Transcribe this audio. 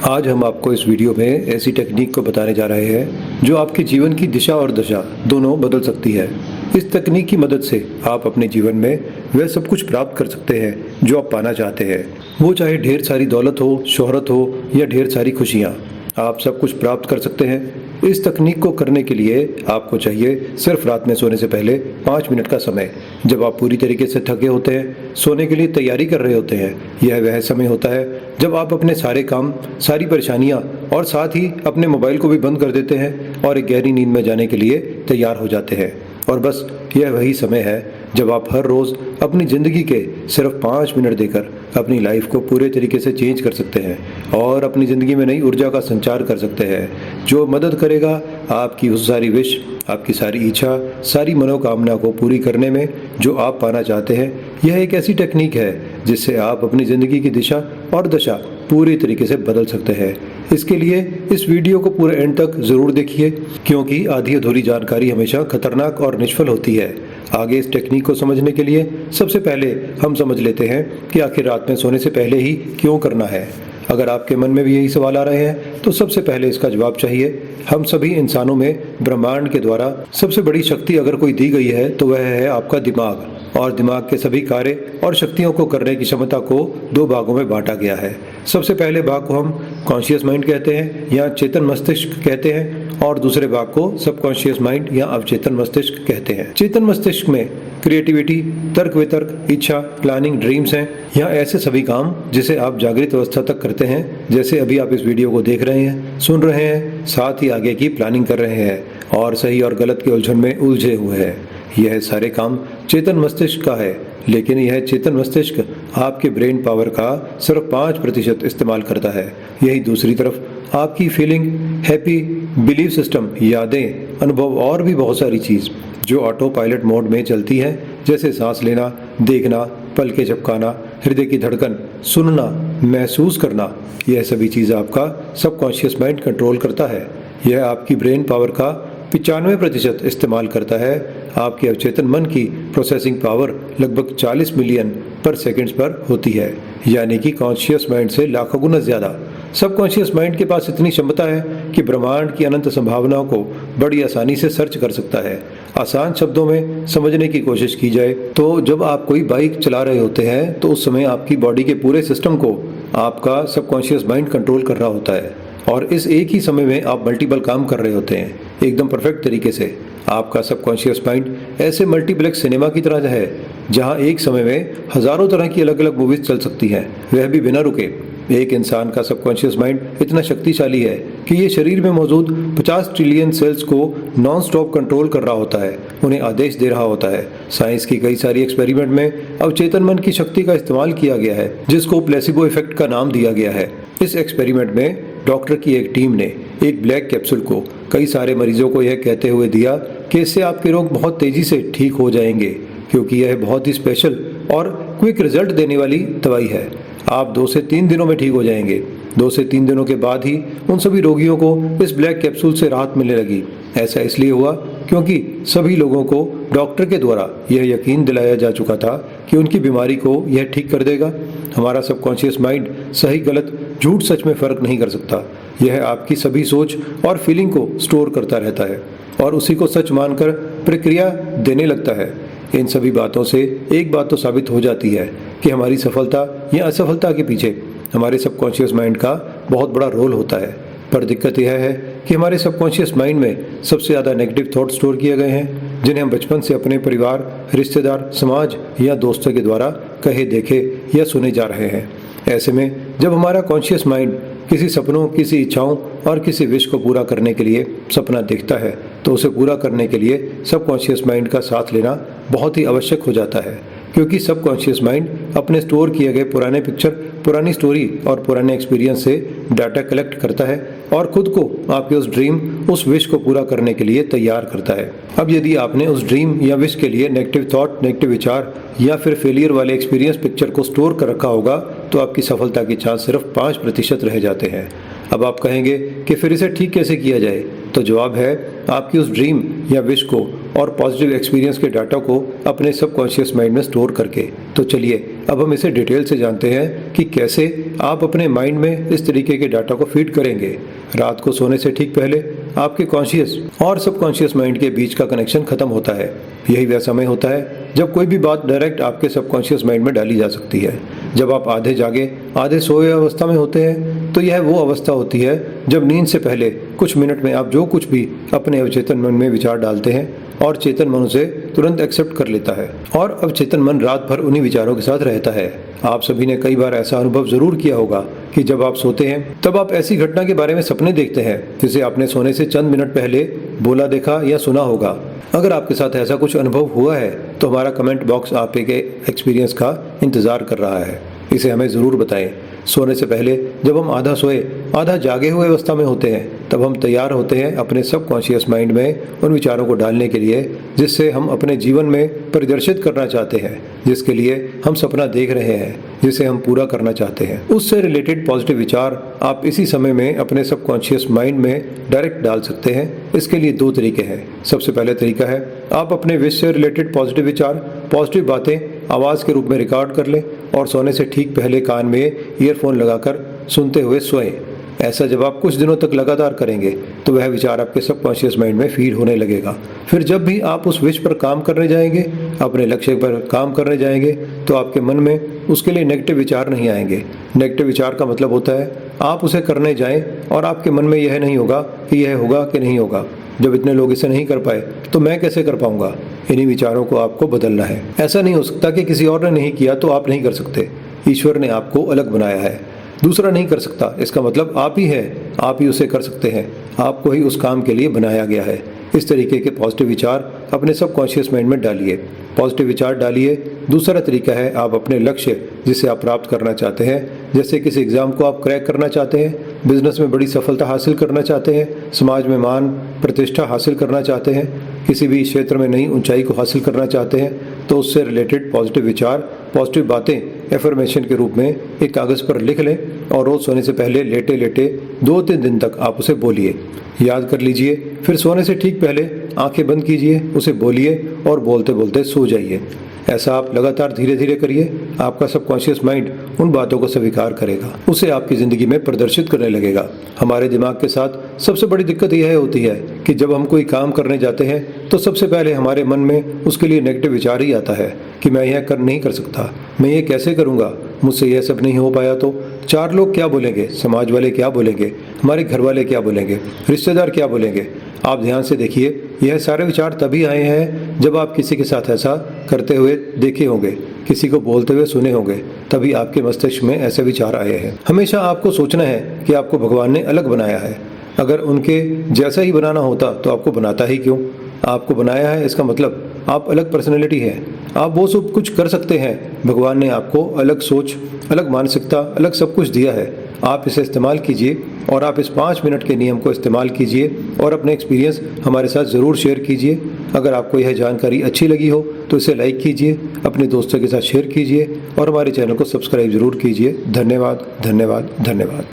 आज हम आपको इस वीडियो में ऐसी टेक्निक को बताने जा रहे हैं जो आपके जीवन की दिशा और दशा दोनों बदल सकती है। इस तकनीक की मदद से आप अपने जीवन में वह सब कुछ प्राप्त कर सकते हैं जो आप पाना चाहते हैं। वो चाहे ढेर सारी दौलत हो, शोहरत हो या ढेर सारी खुशियाँ, आप सब कुछ प्राप्त कर सकते हैं। इस तकनीक को करने के लिए आपको चाहिए सिर्फ रात में सोने से पहले 5 मिनट का समय। जब आप पूरी तरीके से थके होते हैं, सोने के लिए तैयारी कर रहे होते हैं, यह वह समय होता है जब आप अपने सारे काम, सारी परेशानियां और साथ ही अपने मोबाइल को भी बंद कर देते हैं और एक गहरी नींद में जाने के लिए तैयार हो जाते हैं। और बस यह वही समय है जब आप हर रोज़ अपनी ज़िंदगी के सिर्फ 5 मिनट देकर अपनी लाइफ को पूरे तरीके से चेंज कर सकते हैं और अपनी ज़िंदगी में नई ऊर्जा का संचार कर सकते हैं, जो मदद करेगा आपकी उस सारी विश, आपकी सारी इच्छा, सारी मनोकामना को पूरी करने में जो आप पाना चाहते हैं। यह एक ऐसी टेक्निक है जिससे आप अपनी ज़िंदगी की दिशा और दशा पूरी तरीके से बदल सकते हैं। इसके लिए इस वीडियो को पूरे एंड तक ज़रूर देखिए, क्योंकि आधी अधूरी जानकारी हमेशा खतरनाक और निष्फल होती है। आगे इस टेक्निक को समझने के लिए सबसे पहले हम समझ लेते हैं कि आखिर रात में सोने से पहले ही क्यों करना है। अगर आपके मन में भी यही सवाल आ रहे हैं तो सबसे पहले इसका जवाब चाहिए। हम सभी इंसानों में ब्रह्मांड के द्वारा सबसे बड़ी शक्ति अगर कोई दी गई है तो वह है आपका दिमाग, और दिमाग के सभी कार्य और शक्तियों को करने की क्षमता को 2 भागों में बांटा गया है। सबसे पहले भाग को हम कॉन्शियस माइंड कहते हैं या चेतन मस्तिष्क कहते हैं, और दूसरे भाग को सबकॉन्शियस माइंड या अवचेतन मस्तिष्क कहते हैं। चेतन मस्तिष्क में क्रिएटिविटी, तर्क वितर्क, इच्छा, प्लानिंग, ड्रीम्स हैं, या ऐसे सभी काम जिसे आप जागृत अवस्था तक करते हैं, जैसे अभी आप इस वीडियो को देख रहे हैं, सुन रहे हैं, साथ ही आगे की प्लानिंग कर रहे हैं और सही और गलत की उलझन में उलझे हुए हैं। यह सारे काम चेतन मस्तिष्क का है, लेकिन यह चेतन मस्तिष्क आपके ब्रेन पावर का सिर्फ 5% इस्तेमाल करता है। यही दूसरी तरफ आपकी फीलिंग, हैप्पी, बिलीफ सिस्टम, यादें, अनुभव और भी बहुत सारी चीज़ जो ऑटो पायलट मोड में चलती है, जैसे सांस लेना, देखना, पलकें झपकाना, हृदय की धड़कन, सुनना, महसूस करना, यह सभी चीज़ आपका सबकॉन्शियस माइंड कंट्रोल करता है। यह आपकी ब्रेन पावर का 95% इस्तेमाल करता है। आपके अवचेतन मन की प्रोसेसिंग पावर लगभग 40 मिलियन पर सेकंड्स पर होती है, यानी कि कॉन्शियस माइंड से लाखों गुना ज़्यादा। सबकॉन्शियस माइंड के पास इतनी क्षमता है कि ब्रह्मांड की अनंत संभावनाओं को बड़ी आसानी से सर्च कर सकता है। आसान शब्दों में समझने की कोशिश की जाए तो जब आप कोई बाइक चला रहे होते हैं तो उस समय आपकी बॉडी के पूरे सिस्टम को आपका सबकॉन्शियस माइंड कंट्रोल कर रहा होता है, और इस एक ही समय में आप मल्टीपल काम कर रहे होते हैं एकदम परफेक्ट तरीके से। आपका सबकॉन्शियस माइंड ऐसे मल्टीप्लेक्स सिनेमा की तरह है जहां एक समय में हजारों तरह की अलग अलग मूवीज चल सकती हैं, वह भी बिना रुके। एक इंसान का सबकॉन्शियस माइंड इतना शक्तिशाली है कि ये शरीर में मौजूद 50 ट्रिलियन सेल्स को नॉन स्टॉप कंट्रोल कर रहा होता है, उन्हें आदेश दे रहा होता है। साइंस की कई सारी एक्सपेरिमेंट में अवचेतन मन की शक्ति का इस्तेमाल किया गया है, जिसको प्लेसिबो इफेक्ट का नाम दिया गया है। इस एक्सपेरिमेंट में डॉक्टर की एक टीम ने एक ब्लैक कैप्सूल को कई सारे मरीजों को यह कहते हुए दिया कि इससे आपके रोग बहुत तेजी से ठीक हो जाएंगे, क्योंकि यह बहुत ही स्पेशल और क्विक रिजल्ट देने वाली दवाई है। आप 2 से 3 दिनों में ठीक हो जाएंगे। 2 से 3 दिनों के बाद ही उन सभी रोगियों को इस ब्लैक कैप्सूल से राहत मिलने लगी। ऐसा इसलिए हुआ क्योंकि सभी लोगों को डॉक्टर के द्वारा यह यकीन दिलाया जा चुका था कि उनकी बीमारी को यह ठीक कर देगा। हमारा सबकॉन्शियस माइंड सही गलत, झूठ सच में फ़र्क नहीं कर सकता। यह आपकी सभी सोच और फीलिंग को स्टोर करता रहता है और उसी को सच मानकर प्रक्रिया देने लगता है। इन सभी बातों से एक बात तो साबित हो जाती है कि हमारी सफलता या असफलता के पीछे हमारे सबकॉन्शियस माइंड का बहुत बड़ा रोल होता है। पर दिक्कत यह है कि हमारे सबकॉन्शियस माइंड में सबसे ज़्यादा नेगेटिव थॉट स्टोर किए गए हैं, जिन्हें हम बचपन से अपने परिवार, रिश्तेदार, समाज या दोस्तों के द्वारा कहे, देखे या सुने जा रहे हैं। ऐसे में जब हमारा कॉन्शियस माइंड किसी सपनों, किसी इच्छाओं और किसी विश को पूरा करने के लिए सपना देखता है तो उसे पूरा करने के लिए सबकॉन्शियस माइंड का साथ लेना बहुत ही आवश्यक हो जाता है, क्योंकि सबकॉन्शियस माइंड अपने स्टोर किए गए पुराने पिक्चर, पुरानी स्टोरी और पुराने एक्सपीरियंस से डाटा कलेक्ट करता है और खुद को आपके उस ड्रीम, उस विश को पूरा करने के लिए तैयार करता है। अब यदि आपने उस ड्रीम या विश के लिए नेगेटिव थॉट, नेगेटिव विचार या फिर फेलियर वाले एक्सपीरियंस पिक्चर को स्टोर कर रखा होगा तो आपकी सफलता की चांस सिर्फ 5% रह जाते हैं। अब आप कहेंगे कि फिर इसे ठीक कैसे किया जाए, तो जवाब है आपकी उस ड्रीम या विश को और पॉजिटिव एक्सपीरियंस के डाटा को अपने सबकॉन्शियस माइंड में स्टोर करके। तो चलिए अब हम इसे डिटेल से जानते हैं कि कैसे आप अपने माइंड में इस तरीके के डाटा को फीड करेंगे। रात को सोने से ठीक पहले आपके कॉन्शियस और सबकॉन्शियस माइंड के बीच का कनेक्शन खत्म होता है। यही वह समय होता है जब कोई भी बात डायरेक्ट आपके सबकॉन्शियस माइंड में डाली जा सकती है। जब आप आधे जागे आधे सोए अवस्था में होते हैं तो यह वो अवस्था होती है जब नींद से पहले कुछ मिनट में आप जो कुछ भी अपने अवचेतन मन में विचार डालते हैं और चेतन मन उसे तुरंत एक्सेप्ट कर लेता है और अवचेतन मन रात भर उन्हीं विचारों के साथ रहता है। आप सभी ने कई बार ऐसा अनुभव जरूर किया होगा कि जब आप सोते हैं तब आप ऐसी घटना के बारे में सपने देखते हैं जिसे आपने सोने से चंद मिनट पहले बोला, देखा या सुना होगा। अगर आपके साथ ऐसा कुछ अनुभव हुआ है तो हमारा कमेंट बॉक्स आपके एक्सपीरियंस का इंतजार कर रहा है। इसे हमें ज़रूर बताएं। सोने से पहले जब हम आधा सोए आधा जागे हुए अवस्था में होते हैं तब हम तैयार होते हैं अपने सबकॉन्शियस माइंड में उन विचारों को डालने के लिए जिससे हम अपने जीवन में प्रदर्शित करना चाहते हैं, जिसके लिए हम सपना देख रहे हैं, जिसे हम पूरा करना चाहते हैं। उससे रिलेटेड पॉजिटिव विचार आप इसी समय में अपने सबकॉन्शियस माइंड में डायरेक्ट डाल सकते हैं। इसके लिए दो तरीके हैं। सबसे पहले तरीका है आप अपने विश से रिलेटेड पॉजिटिव विचार, पॉजिटिव बातें आवाज़ के रूप में रिकॉर्ड कर लें और सोने से ठीक पहले कान में ईयरफोन लगाकर सुनते हुए सोएं। ऐसा जब आप कुछ दिनों तक लगातार करेंगे तो वह विचार आपके सबकॉन्शियस माइंड में फीड होने लगेगा। फिर जब भी आप उस विश पर काम करने जाएंगे, अपने लक्ष्य पर काम करने जाएंगे, तो आपके मन में उसके लिए नेगेटिव विचार नहीं आएंगे। नेगेटिव विचार का मतलब होता है आप उसे करने जाएं और आपके मन में यह नहीं होगा कि यह होगा कि नहीं होगा। जब इतने लोग इसे नहीं कर पाए तो मैं कैसे कर पाऊंगा। इन्हीं विचारों को आपको बदलना है। ऐसा नहीं हो सकता कि किसी और ने नहीं किया तो आप नहीं कर सकते। ईश्वर ने आपको अलग बनाया है, दूसरा नहीं कर सकता। इसका मतलब आप ही है, आप ही उसे कर सकते हैं। आपको ही उस काम के लिए बनाया गया है। इस तरीके के पॉजिटिव विचार अपने सबकॉन्शियस माइंड में डालिए। पॉजिटिव विचार डालिए। दूसरा तरीका है आप अपने लक्ष्य जिसे आप प्राप्त करना चाहते हैं, जैसे किसी एग्जाम को आप क्रैक करना चाहते हैं, बिजनेस में बड़ी सफलता हासिल करना चाहते हैं, समाज में मान प्रतिष्ठा हासिल करना चाहते हैं, किसी भी क्षेत्र में नई ऊंचाई को हासिल करना चाहते हैं, तो उससे रिलेटेड पॉजिटिव विचार, पॉजिटिव बातें एफर्मेशन के रूप में एक कागज़ पर लिख लें और रोज़ सोने से पहले लेटे लेटे 2-3 दिन तक आप उसे बोलिए, याद कर लीजिए। फिर सोने से ठीक पहले आंखें बंद कीजिए, उसे बोलिए और बोलते बोलते सो जाइए। ऐसा आप लगातार धीरे धीरे करिए। आपका सबकॉन्शियस माइंड उन बातों को स्वीकार करेगा, उसे आपकी ज़िंदगी में प्रदर्शित करने लगेगा। हमारे दिमाग के साथ सबसे बड़ी दिक्कत यह होती है कि जब हम कोई काम करने जाते हैं तो सबसे पहले हमारे मन में उसके लिए नेगेटिव विचार ही आता है कि मैं यह नहीं कर सकता, मैं ये कैसे करूँगा, मुझसे यह सब नहीं हो पाया तो 4 लोग क्या बोलेंगे, समाज वाले क्या बोलेंगे, हमारे घर वाले क्या बोलेंगे, रिश्तेदार क्या बोलेंगे। आप ध्यान से देखिए, यह सारे विचार तभी आए हैं जब आप किसी के साथ ऐसा करते हुए देखे होंगे, किसी को बोलते हुए सुने होंगे, तभी आपके मस्तिष्क में ऐसे विचार आए हैं। हमेशा आपको सोचना है कि आपको भगवान ने अलग बनाया है। अगर उनके जैसा ही बनाना होता तो आपको बनाता ही क्यों। आपको बनाया है, इसका मतलब आप अलग पर्सनैलिटी है, आप वो सब कुछ कर सकते हैं। भगवान ने आपको अलग सोच, अलग मानसिकता, अलग सब कुछ दिया है। आप इसे इस्तेमाल कीजिए और आप इस 5 मिनट के नियम को इस्तेमाल कीजिए और अपने एक्सपीरियंस हमारे साथ ज़रूर शेयर कीजिए। अगर आपको यह जानकारी अच्छी लगी हो तो इसे लाइक कीजिए, अपने दोस्तों के साथ शेयर कीजिए और हमारे चैनल को सब्सक्राइब ज़रूर कीजिए। धन्यवाद, धन्यवाद, धन्यवाद।